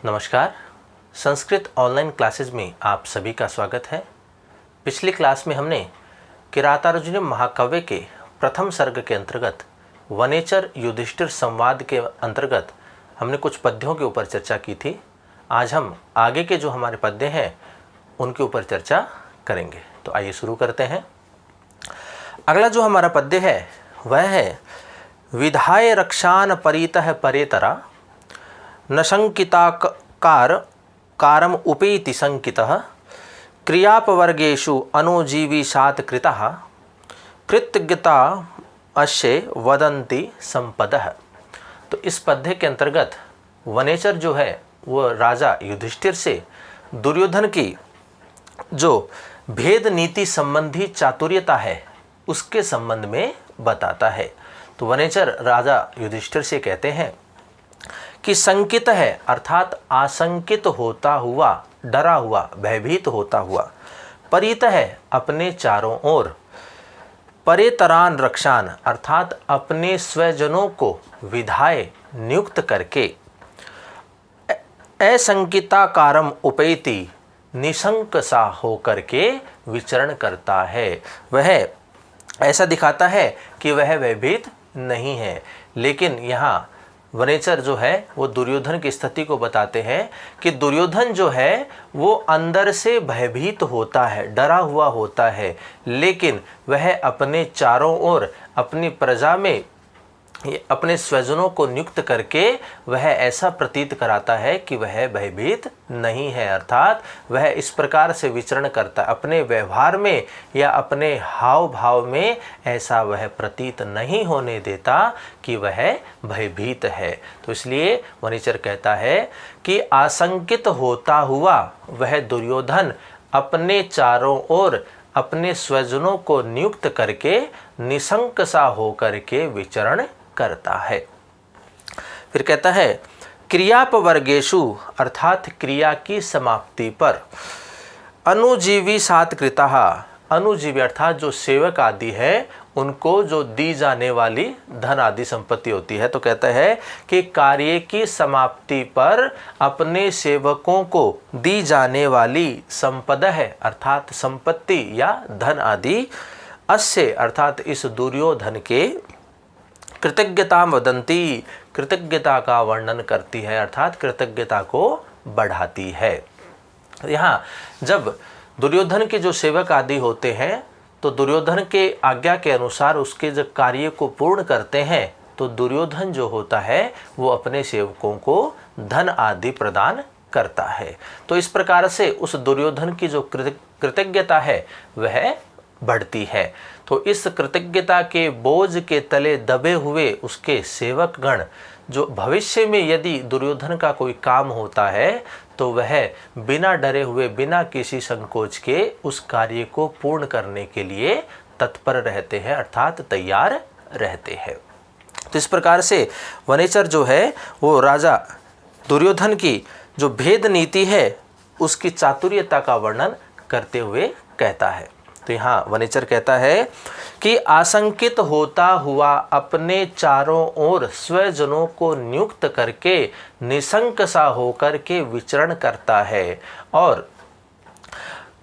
नमस्कार। Sanskrit online classes में आप सभी का स्वागत है। पिछली क्लास में हमने किरातार्जुनीय महाकाव्य के प्रथम सर्ग के अंतर्गत वनेचर युधिष्ठिर संवाद के अंतर्गत हमने कुछ पद्यों के ऊपर चर्चा की थी। आज हम आगे के जो हमारे पद्य हैं उनके ऊपर चर्चा करेंगे। तो आइए शुरू करते हैं। अगला जो हमारा पद्य है वह है विधाय रक्षान परितः परेतरा न शंकिताकार कारम उपेति संकितः क्रियापवर्गेषु अनुजीविषात् कृतः कृतज्ञता अश्य वदन्ति संपदः। तो इस पद्य के अंतर्गत वनेचर जो है वो राजा युधिष्ठिर से दुर्योधन की जो भेद नीति संबंधी चातुर्यता है उसके संबंध में बताता है। तो वनेचर राजा युधिष्ठिर से कहते हैं कि संकित है अर्थात आशंकित होता हुआ, डरा हुआ, भयभीत होता हुआ, परित है अपने चारों ओर, परेतरान रक्षान अर्थात अपने स्वजनों को विधाय नियुक्त करके, असंकिताकारम उपेति निशंक सा होकर के विचरण करता है। वह ऐसा दिखाता है कि वह भयभीत नहीं है। लेकिन यहाँ वनेचर जो है वो दुर्योधन की स्थिति को बताते हैं कि दुर्योधन जो है वो अंदर से भयभीत होता है, डरा हुआ होता है, लेकिन वह अपने चारों ओर अपनी प्रजा में अपने स्वजनों को नियुक्त करके वह ऐसा प्रतीत कराता है कि वह भयभीत नहीं है। अर्थात वह इस प्रकार से विचरण करता है, अपने व्यवहार में या अपने हाव भाव में ऐसा वह प्रतीत नहीं होने देता कि वह भयभीत है। तो इसलिए वनेचर कहता है कि आशंकित होता हुआ वह दुर्योधन अपने चारों ओर अपने स्वजनों को नियुक्त करके निशंक सा होकर के विचरण करता है। फिर कहता है क्रियापवर्गेषु अर्थात क्रिया की समाप्ति पर, अनुजीवी सात कृतः अनुजीवी अर्थात जो सेवक आदि है उनको जो दी जाने वाली धन आदि संपत्ति होती है। तो कहता है कि कार्य की समाप्ति पर अपने सेवकों को दी जाने वाली संपदा है अर्थात संपत्ति या धन आदि, अस्य अर्थात इस दुर्योधन के कृतज्ञता वदंती कृतज्ञता का वर्णन करती है अर्थात कृतज्ञता को बढ़ाती है। यहाँ जब दुर्योधन के जो सेवक आदि होते हैं तो दुर्योधन के आज्ञा के अनुसार उसके जब कार्य को पूर्ण करते हैं तो दुर्योधन जो होता है वो अपने सेवकों को धन आदि प्रदान करता है। तो इस प्रकार से उस दुर्योधन की जो कृतज्ञता है वह बढ़ती है। तो इस कृतज्ञता के बोझ के तले दबे हुए उसके सेवक गण जो भविष्य में यदि दुर्योधन का कोई काम होता है तो वह बिना डरे हुए, बिना किसी संकोच के उस कार्य को पूर्ण करने के लिए तत्पर रहते हैं अर्थात तैयार रहते हैं। तो इस प्रकार से वनेचर जो है वो राजा दुर्योधन की जो भेद नीति है उसकी चातुर्यता का वर्णन करते हुए कहता है। तो यहाँ वनेचर कहता है कि आशंकित होता हुआ अपने चारों ओर स्वजनों को नियुक्त करके निशंक सा होकर के विचरण करता है और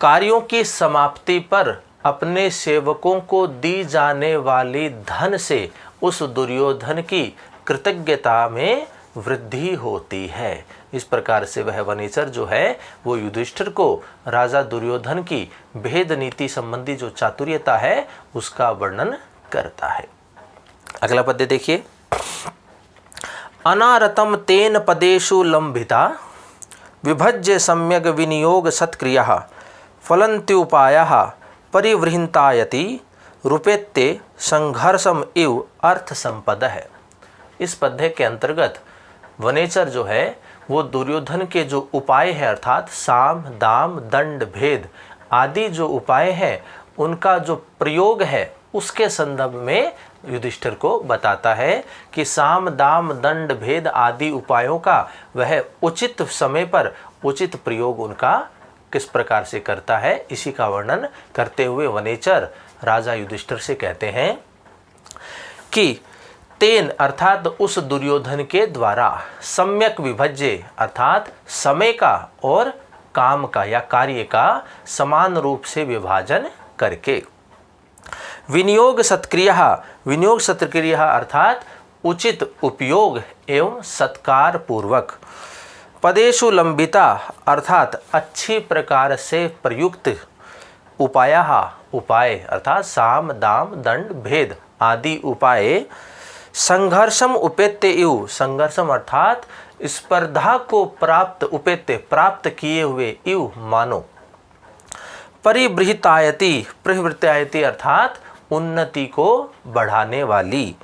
कार्यों की समाप्ति पर अपने सेवकों को दी जाने वाली धन से उस दुर्योधन की कृतज्ञता में वृद्धि होती है। इस प्रकार से वह वनेचर जो है वो युधिष्ठिर को राजा दुर्योधन की भेद नीति संबंधी जो चातुर्यता है उसका वर्णन करता है। अगला पद्य देखिए। अनारतम तेन पदेषु लंबिता विभज्य सम्यग विनियोग सत्क्रियः फलन्त्युपायः परिवृहिंतायति रूपेत्ते संघर्षम इव अर्थ संपदः। इस पद्य के अंतर्गत वनेचर जो है वो दुर्योधन के जो उपाय है अर्थात साम दाम दंड भेद आदि जो उपाय हैं उनका जो प्रयोग है उसके संदर्भ में युधिष्ठिर को बताता है कि साम दाम दंड भेद आदि उपायों का वह उचित समय पर उचित प्रयोग उनका किस प्रकार से करता है, इसी का वर्णन करते हुए वनेचर राजा युधिष्ठिर से कहते हैं कि तेन अर्थात उस दुर्योधन के द्वारा, सम्यक विभज्य अर्थात समय का और काम का या कार्य का समान रूप से विभाजन करके। विनियोग सत्क्रिया, विनियोग सत्क्रिया अर्थात उचित उपयोग एवं सत्कार पूर्वक। पदेषु लंबिता अर्थात अच्छी प्रकार से प्रयुक्त। उपायः, उपाय अर्थात साम दाम दंड भेद आदि उपाय। संघर्षम उपेत्य इव, संघर्षम अर्थात स्पर्धा को प्राप्त, उपेत्य प्राप्त किए हुए, इव मानो। परिबृहितायति, परिवृत्तायति अर्थात उन्नति को बढ़ाने वाली।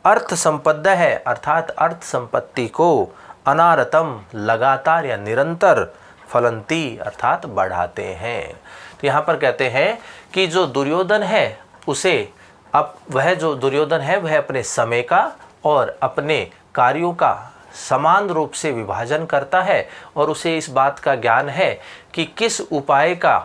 अर्थ संपदा है अर्थात अर्थ संपत्ति को। अनारतम लगातार या निरंतर। फलंती अर्थात बढ़ाते हैं। तो यहाँ पर कहते हैं कि जो दुर्योधन है उसे, अब वह जो दुर्योधन है वह अपने समय का और अपने कार्यों का समान रूप से विभाजन करता है और उसे इस बात का ज्ञान है कि किस उपाय का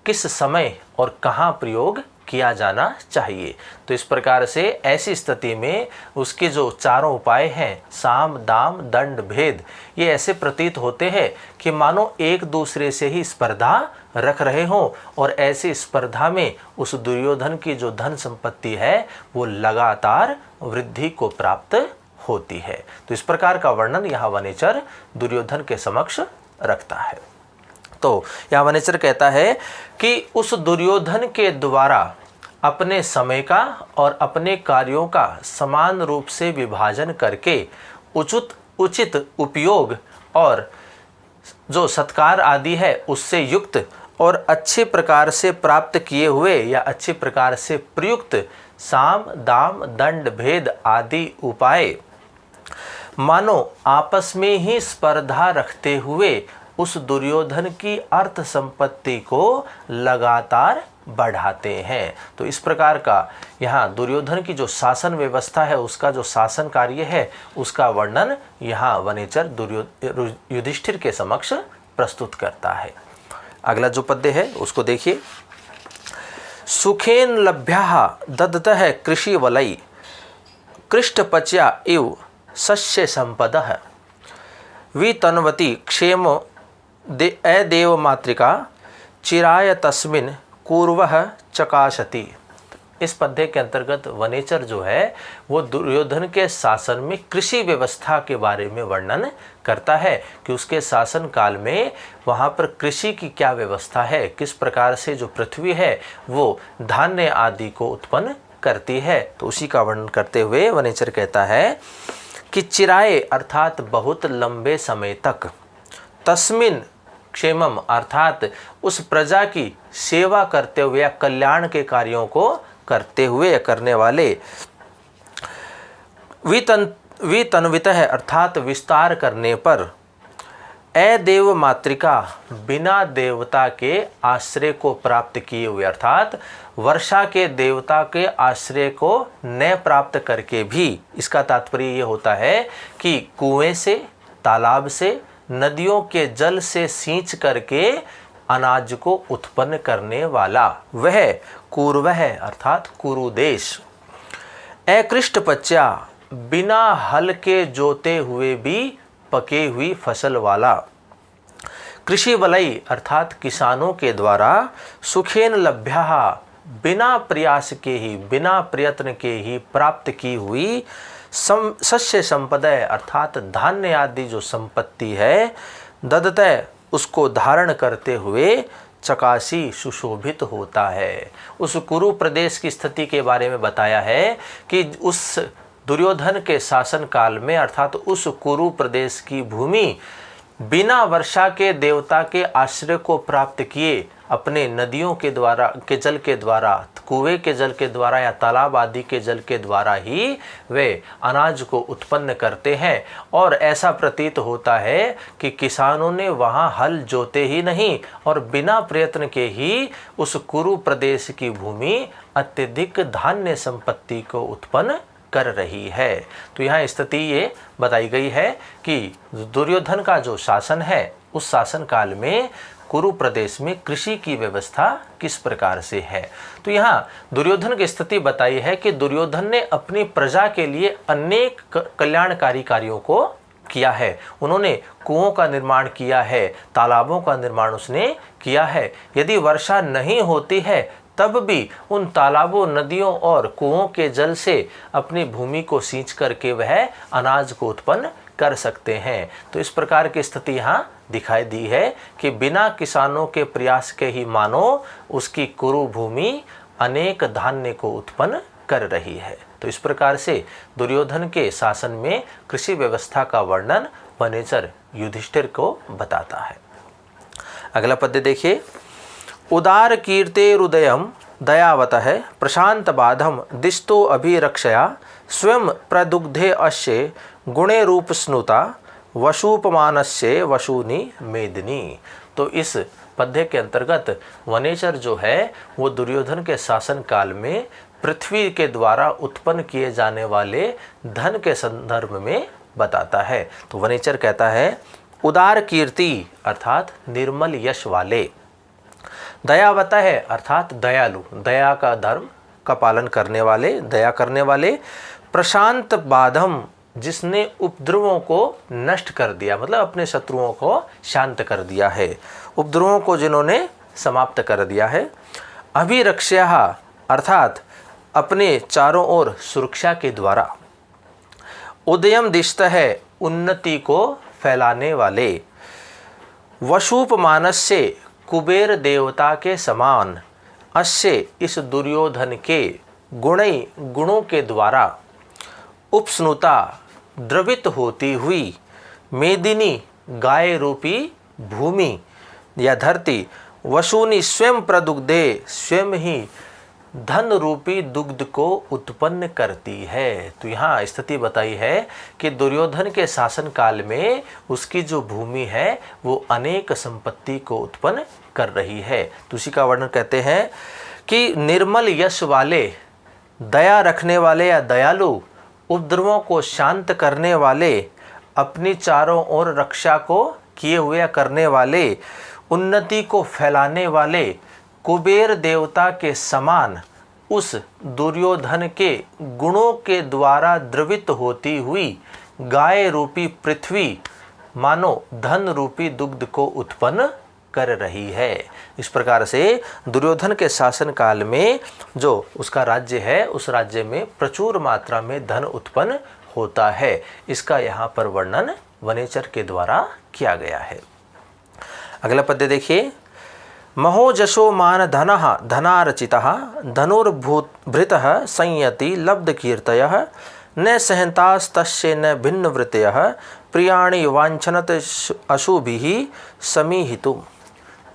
किस समय और कहाँ प्रयोग किया जाना चाहिए। तो इस प्रकार से ऐसी स्थिति में उसके जो चारों उपाय हैं, साम दाम दंड भेद, ये ऐसे प्रतीत होते हैं कि मानो एक दूसरे से ही स्पर्धा रख रहे हों और ऐसी स्पर्धा में उस दुर्योधन की जो धन संपत्ति है वो लगातार वृद्धि को प्राप्त होती है। तो इस प्रकार का वर्णन यहाँ वनेचर दुर्योधन के समक्ष रखता है। तो यहाँ वनेचर कहता है कि उस दुर्योधन के द्वारा अपने समय का और अपने कार्यों का समान रूप से विभाजन करके उचित उपयोग और जो सत्कार आदि है उससे युक्त और अच्छे प्रकार से प्राप्त किए हुए या अच्छे प्रकार से प्रयुक्त साम दाम दंड भेद आदि उपाय मानो आपस में ही स्पर्धा रखते हुए उस दुर्योधन की अर्थ संपत्ति को लगातार बढ़ाते हैं। तो इस प्रकार का यहाँ दुर्योधन की जो शासन व्यवस्था है, उसका जो शासन कार्य है, उसका वर्णन यहाँ वनेचर युधिष्ठिर के समक्ष प्रस्तुत करता है। अगला जो पद्य है उसको देखिए। सुखेन लभ्या ददतः कृषि वलय कृष्टपच्या इव सस्य संपदः वितन्वति क्षेम अदेव मातृका चिराय तस्मिन् कुर्वः चकाशति। इस पद्य के अंतर्गत वनेचर जो है वो दुर्योधन के शासन में कृषि व्यवस्था के बारे में वर्णन करता है कि उसके शासन काल में वहाँ पर कृषि की क्या व्यवस्था है, किस प्रकार से जो पृथ्वी है वो धान्य आदि को उत्पन्न करती है। तो उसी का वर्णन करते हुए वनेचर कहता है कि चिराए अर्थात बहुत लंबे समय तक, तस्मिन क्षेमम अर्थात उस प्रजा की सेवा करते हुए या कल्याण के कार्यों को करते हुए करने वाले, वितन्वित है अर्थात विस्तार करने पर, अदेव मातृका बिना देवता के आश्रय को प्राप्त किए हुए अर्थात वर्षा के देवता के आश्रय को न प्राप्त करके भी। इसका तात्पर्य ये होता है कि कुएं से, तालाब से, नदियों के जल से सींच करके अनाज को उत्पन्न करने वाला वह कुर्वः अर्थात कुरुदेश, अकृष्टपच्या बिना हल के जोते हुए भी पके हुई फसल वाला, कृषि वलय अर्थात किसानों के द्वारा, सुखेन लभ्या बिना प्रयास के ही, बिना प्रयत्न के ही प्राप्त की हुई, सस्य संपदा अर्थात धान्य आदि जो संपत्ति है, ददतः उसको धारण करते हुए, चकासी सुशोभित होता है। उस कुरु प्रदेश की स्थिति के बारे में बताया है कि उस दुर्योधन के शासन काल में अर्थात उस कुरु प्रदेश की भूमि बिना वर्षा के देवता के आश्रय को प्राप्त किए अपने नदियों के द्वारा, के जल के द्वारा, कुएं के जल के द्वारा या तालाब आदि के जल के द्वारा ही वे अनाज को उत्पन्न करते हैं। और ऐसा प्रतीत होता है कि किसानों ने वहाँ हल जोते ही नहीं और बिना प्रयत्न के ही उस कुरु प्रदेश की भूमि अत्यधिक धान्य संपत्ति को उत्पन्न कर रही है। तो यहाँ स्थिति ये बताई गई है कि दुर्योधन का जो शासन है उस शासन काल में कुरु प्रदेश में कृषि की व्यवस्था किस प्रकार से है। तो यहाँ दुर्योधन की स्थिति बताई है कि दुर्योधन ने अपनी प्रजा के लिए अनेक कल्याणकारी कार्यों को किया है। उन्होंने कुओं का निर्माण किया है, तालाबों का निर्माण उसने किया है। यदि वर्षा नहीं होती है तब भी उन तालाबों, नदियों और कुओं के जल से अपनी भूमि को सींच करके वह अनाज को उत्पन्न कर सकते हैं। तो इस प्रकार की स्थिति यहाँ दिखाई दी है कि बिना किसानों के प्रयास के ही मानो उसकी कुरु भूमि अनेक धान्य को उत्पन्न कर रही है। तो इस प्रकार से दुर्योधन के शासन में कृषि व्यवस्था का वर्णन वनेचर युधिष्ठिर को बताता है। अगला पद्य देखिए। उदार कीर्तेरुदयम दयावतः प्रशांत बाधम दिष्टो अभिरक्षया स्वयं प्रदुग्धे अश्ये गुणे रूप स्नुता वशुपमानस्य वशुनि मेदिनी। तो इस पद्य के अंतर्गत वनेचर जो है वो दुर्योधन के शासन काल में पृथ्वी के द्वारा उत्पन्न किए जाने वाले धन के संदर्भ में बताता है। तो वनेचर कहता है उदार कीर्ति अर्थात निर्मल यश वाले, दयावता है अर्थात दयालु, दया का धर्म का पालन करने वाले, दया करने वाले, प्रशांत बाधम जिसने उपद्रवों को नष्ट कर दिया, मतलब अपने शत्रुओं को शांत कर दिया है, उपद्रवों को जिन्होंने समाप्त कर दिया है, अभिरक्ष्या अर्थात अपने चारों ओर सुरक्षा के द्वारा, उदयम दिष्ट है उन्नति को फैलाने वाले, वशुपमानस से कुबेर देवता के समान, अश्य इस दुर्योधन के गुणों के द्वारा, उपस्नुता द्रवित होती हुई, मेदिनी गाय रूपी भूमि या धरती, वशुनि स्वयं प्रदुग्धे स्वयं ही धन रूपी दुग्ध को उत्पन्न करती है। तो यहाँ स्थिति बताई है कि दुर्योधन के शासन काल में उसकी जो भूमि है वो अनेक संपत्ति को उत्पन्न कर रही है। तो उसी का वर्णन कहते हैं कि निर्मल यश वाले, दया रखने वाले या दयालु, उपद्रवों को शांत करने वाले, अपनी चारों ओर रक्षा को किए हुए करने वाले, उन्नति को फैलाने वाले, कुबेर देवता के समान उस दुर्योधन के गुणों के द्वारा द्रवित होती हुई गाय रूपी पृथ्वी मानो धन रूपी दुग्ध को उत्पन्न कर रही है। इस प्रकार से दुर्योधन के शासन काल में जो उसका राज्य है उस राज्य में प्रचुर मात्रा में धन उत्पन्न होता है। इसका यहाँ पर वर्णन वनेचर के द्वारा किया गया है। अगला पद्य देखिए। महोजशो मान धनः धनार्चितः धनुर्भृतः संयति लब्ध कीर्तयः न सहन्तास्तस्य न भिन्न वृत्तयः प्रियाणि वांछनत अशुभिः समीहितुम्।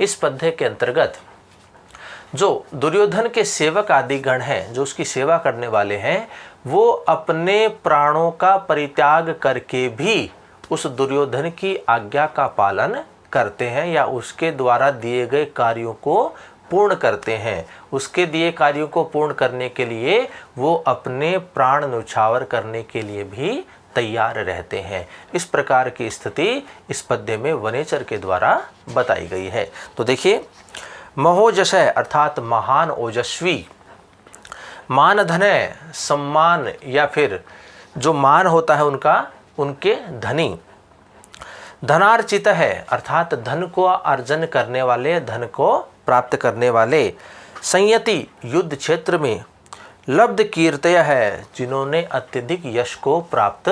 इस पद्य के अंतर्गत जो दुर्योधन के सेवक आदि गण हैं, जो उसकी सेवा करने वाले हैं, वो अपने प्राणों का परित्याग करके भी उस दुर्योधन की आज्ञा का पालन करते हैं या उसके द्वारा दिए गए कार्यों को पूर्ण करते हैं। उसके दिए कार्यों को पूर्ण करने के लिए वो अपने प्राण न्यौछावर करने के लिए भी तैयार रहते हैं। इस प्रकार की स्थिति इस पद्य में वनेचर के द्वारा बताई गई है। तो देखिए, महोजशय अर्थात महान ओजस्वी, मान धन सम्मान या फिर जो मान होता है उनके धनी, धनार्चित है अर्थात धन को अर्जन करने वाले, धन को प्राप्त करने वाले, संयति युद्ध क्षेत्र में, लब्ध कीर्तय है जिन्होंने अत्यधिक यश को प्राप्त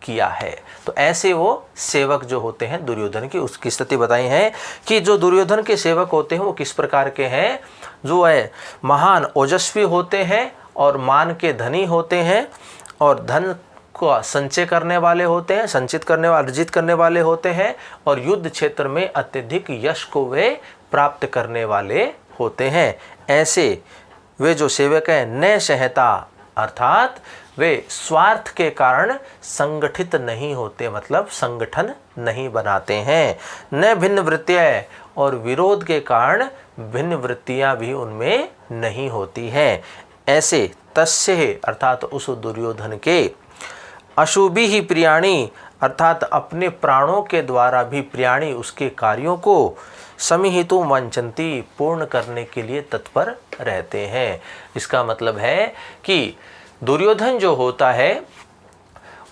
किया है। तो ऐसे वो सेवक जो होते हैं दुर्योधन की, उसकी स्थिति बताई है कि जो दुर्योधन के सेवक होते हैं वो किस प्रकार के हैं। जो है महान ओजस्वी होते हैं और मान के धनी होते हैं और धन को संचय करने वाले होते हैं, संचित करने वाले, अर्जित करने वाले होते हैं और युद्ध क्षेत्र में अत्यधिक यश को वे प्राप्त करने वाले होते हैं। ऐसे वे जो सेवक हैं न सहता अर्थात वे स्वार्थ के कारण संगठित नहीं होते, मतलब संगठन नहीं बनाते हैं। न भिन्न वृत्तियाँ और विरोध के कारण भिन्न वृत्तियाँ भी उनमें नहीं होती हैं। ऐसे तस्य अर्थात उस दुर्योधन के अशुभि ही प्रियाणी अर्थात अपने प्राणों के द्वारा भी प्राणी उसके कार्यों को समिहितो वांछन्ति, पूर्ण करने के लिए तत्पर रहते हैं। इसका मतलब है कि दुर्योधन जो होता है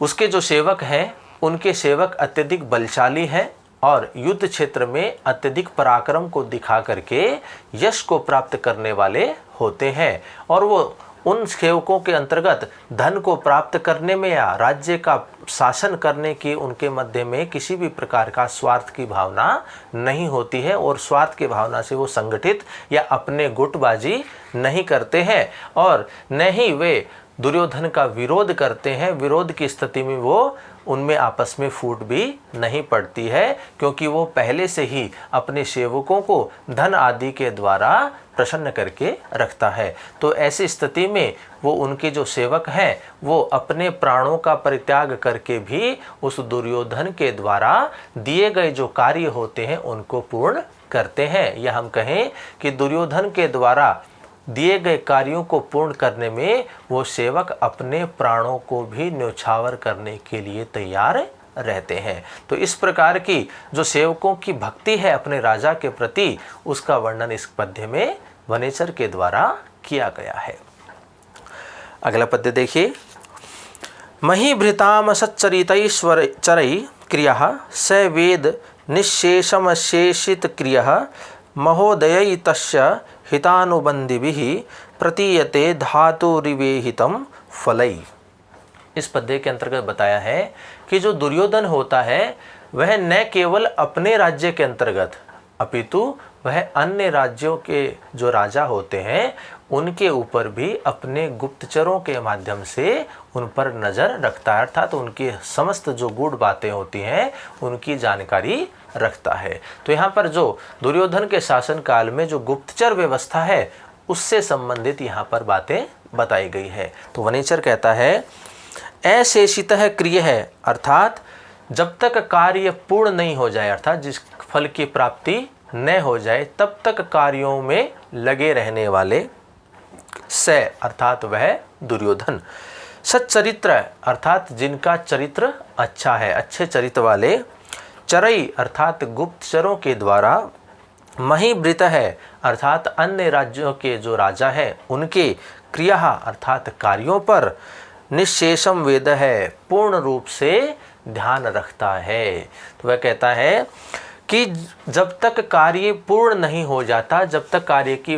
उसके जो सेवक हैं उनके सेवक अत्यधिक बलशाली हैं और युद्ध क्षेत्र में अत्यधिक पराक्रम को दिखा करके यश को प्राप्त करने वाले होते हैं, और वो उन सेवकों के अंतर्गत धन को प्राप्त करने में या राज्य का शासन करने की उनके मध्य में किसी भी प्रकार का स्वार्थ की भावना नहीं होती है, और स्वार्थ की भावना से वो संगठित या अपने गुटबाजी नहीं करते हैं, और न ही वे दुर्योधन का विरोध करते हैं। विरोध की स्थिति में वो उनमें आपस में फूट भी नहीं पड़ती है, क्योंकि वो पहले से ही अपने सेवकों को धन आदि के द्वारा प्रसन्न करके रखता है। तो ऐसी स्थिति में वो उनके जो सेवक हैं वो अपने प्राणों का परित्याग करके भी उस दुर्योधन के द्वारा दिए गए जो कार्य होते हैं उनको पूर्ण करते हैं। या हम कहें कि दुर्योधन के द्वारा दिए गए कार्यों को पूर्ण करने में वो सेवक अपने प्राणों को भी न्यौछावर करने के लिए तैयार रहते हैं। तो इस प्रकार की जो सेवकों की भक्ति है अपने राजा के प्रति, उसका वर्णन इस पद्य में वनेचर के द्वारा किया गया है। अगला पद्य देखिए। महीभृताम सच्चरितैश्वर चरै क्रिया स वेद निःशेषमशेषित क्रिया महोदय तस्य हितानुबंधिभिः प्रतीयते धातुरिवेहितम फलै। इस पद्य के अंतर्गत बताया है कि जो दुर्योधन होता है वह न केवल अपने राज्य के अंतर्गत अपितु वह अन्य राज्यों के जो राजा होते हैं उनके ऊपर भी अपने गुप्तचरों के माध्यम से उन पर नज़र रखता है, अर्थात उनकी समस्त जो गूढ़ बातें होती हैं उनकी जानकारी रखता है। तो यहाँ पर जो दुर्योधन के शासन काल में जो गुप्तचर व्यवस्था है उससे संबंधित यहाँ पर बातें बताई गई है। तो वनेचर कहता है अशेषितः क्रिय है, अर्थात जब तक कार्य पूर्ण नहीं हो जाए, अर्थात जिस फल की प्राप्ति न हो जाए तब तक कार्यों में लगे रहने वाले स अर्थात वह दुर्योधन, सच्चरित्र अर्थात जिनका चरित्र अच्छा है, अच्छे चरित्र वाले, चरई अर्थात गुप्तचरों के द्वारा, महीभृत है अर्थात अन्य राज्यों के जो राजा है उनके क्रिया अर्थात कार्यों पर, निःशेषम वेद है पूर्ण रूप से ध्यान रखता है। तो वह कहता है कि जब तक कार्य पूर्ण नहीं हो जाता, जब तक कार्य की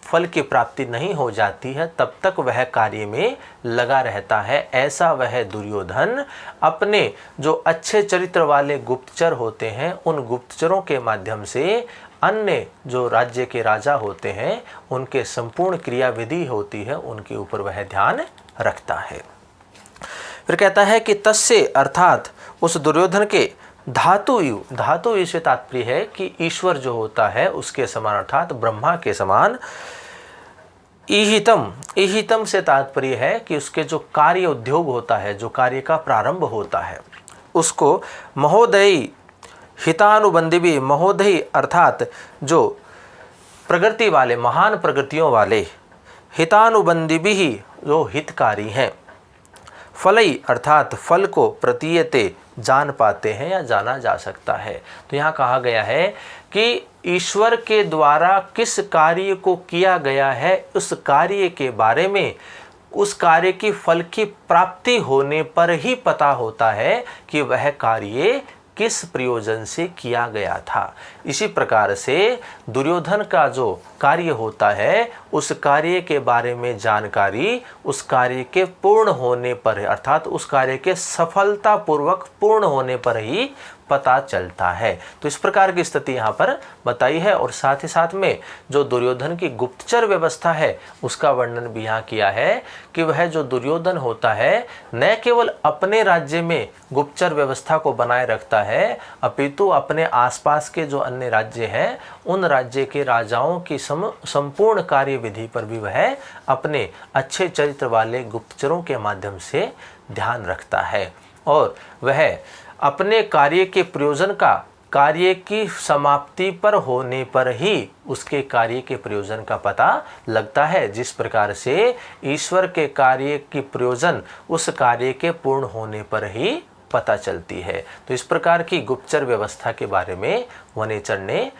फल की प्राप्ति नहीं हो जाती है तब तक वह कार्य में लगा रहता है। ऐसा वह दुर्योधन अपने जो अच्छे चरित्र वाले गुप्तचर होते हैं उन गुप्तचरों के माध्यम से अन्य जो राज्य के राजा होते हैं उनके संपूर्ण क्रियाविधि होती है उनके ऊपर वह ध्यान रखता है। फिर कहता है कि तस्य अर्थात उस दुर्योधन के धातु से तात्पर्य है कि ईश्वर जो होता है उसके समान, अर्थात ब्रह्मा के समान, ईहितम से तात्पर्य है कि उसके जो कार्य उद्योग होता है, जो कार्य का प्रारंभ होता है उसको महोदय हितानुबंधी भी, महोदय अर्थात जो प्रगति वाले, महान प्रगतियों वाले, हितानुबंधी भी जो हितकारी हैं, फलई अर्थात फल को प्रतीयते जान पाते हैं या जाना जा सकता है। तो यहाँ कहा गया है कि ईश्वर के द्वारा किस कार्य को किया गया है उस कार्य के बारे में, उस कार्य की फल की प्राप्ति होने पर ही पता होता है कि वह कार्य किस प्रयोजन से किया गया था। इसी प्रकार से दुर्योधन का जो कार्य होता है उस कार्य के बारे में जानकारी उस कार्य के पूर्ण होने पर, अर्थात उस कार्य के सफलतापूर्वक पूर्ण होने पर ही पता चलता है। तो इस प्रकार की स्थिति यहाँ पर बताई है, और साथ ही साथ में जो दुर्योधन की गुप्तचर व्यवस्था है उसका वर्णन भी यहाँ किया है कि वह जो दुर्योधन होता है न केवल अपने राज्य में गुप्तचर व्यवस्था को बनाए रखता है अपितु अपने आसपास के जो अन्य राज्य हैं उन राज्य के राजाओं की संपूर्ण कार्यविधि पर भी वह अपने अच्छे चरित्र वाले गुप्तचरों के माध्यम से ध्यान रखता है, और वह अपने कार्य के प्रयोजन का कार्य की समाप्ति पर होने पर ही उसके कार्य के प्रयोजन का पता लगता है। जिस प्रकार से ईश्वर के कार्य की प्रयोजन उस कार्य के पूर्ण होने पर ही पता चलती है। तो इस प्रकार की गुप्तचर व्यवस्था के बारे में वनेचर ने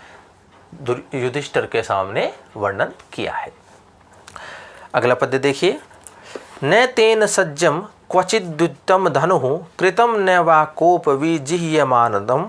युधिष्ठिर के सामने वर्णन किया है। अगला पद्य देखिए। न तेन सज्जम क्वचिद्युक्तम धनुः कृतं न वा कोप विजिह्यमानदम्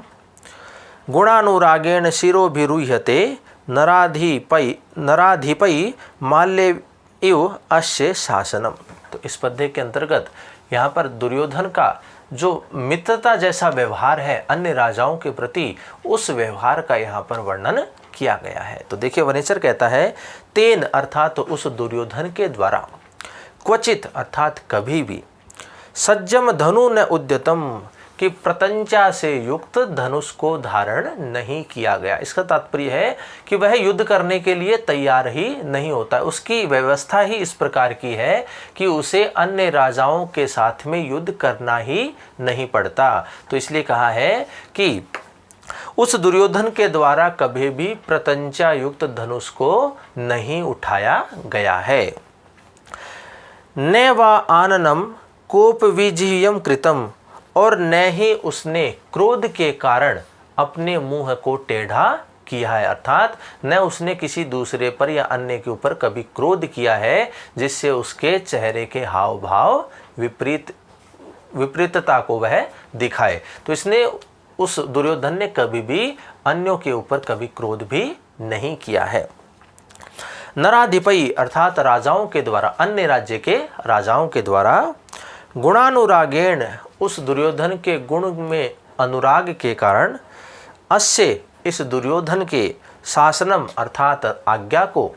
गुणानुरागेण शिरोभिरुह्यते नराधिपै माल्य इव अस्य शासनम। तो इस पद्य के अंतर्गत यहाँ पर दुर्योधन का जो मित्रता जैसा व्यवहार है अन्य राजाओं के प्रति, उस व्यवहार का यहाँ पर वर्णन किया गया है। तो देखिए वनेचर कहता है तेन अर्थात तो उस दुर्योधन के द्वारा, क्वचित अर्थात कभी भी, सज्जम धनु न उद्यतम कि प्रतंचा से युक्त धनुष को धारण नहीं किया गया। इसका तात्पर्य है कि वह युद्ध करने के लिए तैयार ही नहीं होता। उसकी व्यवस्था ही इस प्रकार की है कि उसे अन्य राजाओं के साथ में युद्ध करना ही नहीं पड़ता। तो इसलिए कहा है कि उस दुर्योधन के द्वारा कभी भी प्रतंचा युक्त धनुष को नहीं उठाया गया है। न वा आननम कोप विजिह्यम कृतम, और न ही उसने क्रोध के कारण अपने मुंह को टेढ़ा किया है, अर्थात न उसने किसी दूसरे पर या अन्य के ऊपर कभी क्रोध किया है जिससे उसके चेहरे के हाव भाव विपरीतता को वह दिखाए। तो इसने, उस दुर्योधन ने कभी भी अन्यों के ऊपर कभी क्रोध भी नहीं किया है। नराधिपई अर्थात राजाओं के द्वारा, अन्य राज्य के राजाओं के द्वारा, गुणानुरागेण उस दुर्योधन के गुण में अनुराग के कारण, अस्य इस दुर्योधन के, शासनम अर्थात आज्ञा को,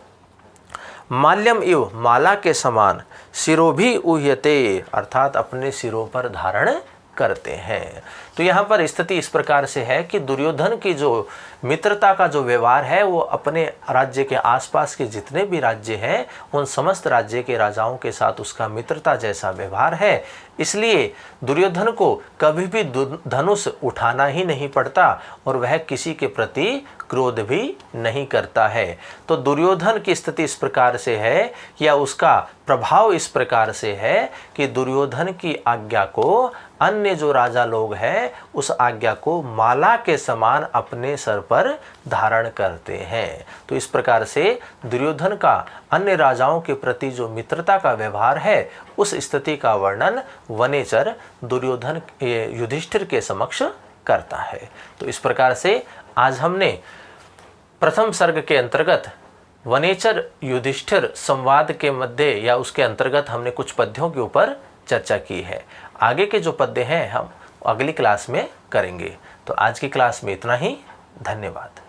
माल्यम इव माला के समान, शिरोभी उह्यते अर्थात अपने सिरों पर धारण करते हैं। तो यहाँ पर स्थिति इस प्रकार से है कि दुर्योधन की जो मित्रता का जो व्यवहार है वो अपने राज्य के आसपास के जितने भी राज्य हैं उन समस्त राज्य के राजाओं के साथ उसका मित्रता जैसा व्यवहार है। इसलिए दुर्योधन को कभी भी धनुष उठाना ही नहीं पड़ता और वह किसी के प्रति क्रोध भी नहीं करता है। तो दुर्योधन की स्थिति इस प्रकार से है या उसका प्रभाव इस प्रकार से है कि दुर्योधन की आज्ञा को अन्य जो राजा लोग हैं उस आज्ञा को माला के समान अपने सर पर धारण करते हैं। तो इस प्रकार से दुर्योधन का अन्य राजाओं के प्रति जो मित्रता का व्यवहार है उस स्थिति का वर्णन वनेचर दुर्योधन युधिष्ठिर के समक्ष करता है। तो इस प्रकार से आज हमने प्रथम सर्ग के अंतर्गत वनेचर युधिष्ठिर संवाद के मध्य या उसके अंतर्गत हमने कुछ पद्यों के ऊपर चर्चा की है। आगे के जो पद्य हैं हम अगली क्लास में करेंगे। तो आज की क्लास में इतना ही। धन्यवाद।